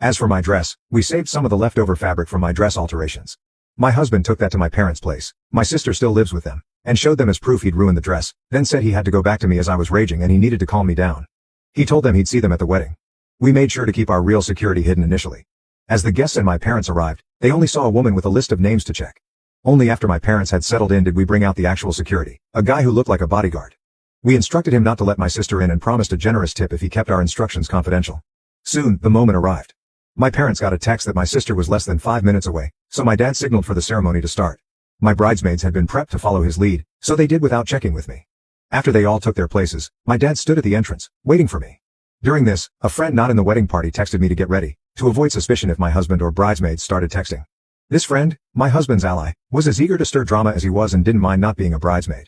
As for my dress, we saved some of the leftover fabric from my dress alterations. My husband took that to my parents' place. My sister still lives with them, and showed them as proof he'd ruined the dress, then said he had to go back to me as I was raging and he needed to calm me down. He told them he'd see them at the wedding. We made sure to keep our real security hidden initially. As the guests and my parents arrived, they only saw a woman with a list of names to check. Only after my parents had settled in did we bring out the actual security, a guy who looked like a bodyguard. We instructed him not to let my sister in and promised a generous tip if he kept our instructions confidential. Soon, the moment arrived. My parents got a text that my sister was less than 5 minutes away, so my dad signaled for the ceremony to start. My bridesmaids had been prepped to follow his lead, so they did without checking with me. After they all took their places, my dad stood at the entrance, waiting for me. During this, a friend not in the wedding party texted me to get ready, to avoid suspicion if my husband or bridesmaids started texting. This friend, my husband's ally, was as eager to stir drama as he was and didn't mind not being a bridesmaid.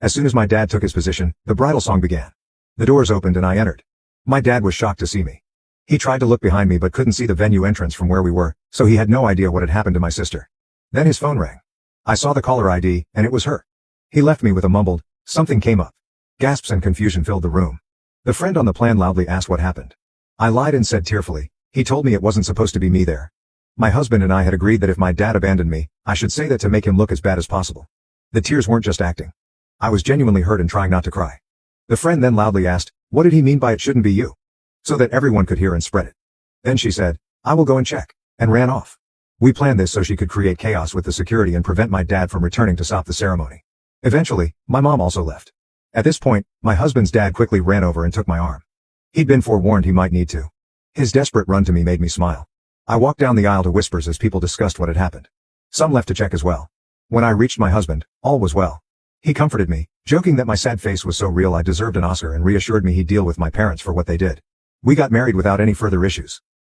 As soon as my dad took his position, the bridal song began. The doors opened and I entered. My dad was shocked to see me. He tried to look behind me but couldn't see the venue entrance from where we were, so he had no idea what had happened to my sister. Then his phone rang. I saw the caller ID, and it was her. He left me with a mumbled, "Something came up." Gasps and confusion filled the room. The friend on the plan loudly asked what happened. I lied and said tearfully, "He told me it wasn't supposed to be me there." My husband and I had agreed that if my dad abandoned me, I should say that to make him look as bad as possible. The tears weren't just acting. I was genuinely hurt and trying not to cry. The friend then loudly asked, "What did he mean by it shouldn't be you?" So that everyone could hear and spread it. Then she said, "I will go and check," and ran off. We planned this so she could create chaos with the security and prevent my dad from returning to stop the ceremony. Eventually, my mom also left. At this point, my husband's dad quickly ran over and took my arm. He'd been forewarned he might need to. His desperate run to me made me smile. I walked down the aisle to whispers as people discussed what had happened. Some left to check as well. When I reached my husband, all was well. He comforted me, joking that my sad face was so real I deserved an Oscar and reassured me he'd deal with my parents for what they did. We got married without any further issues.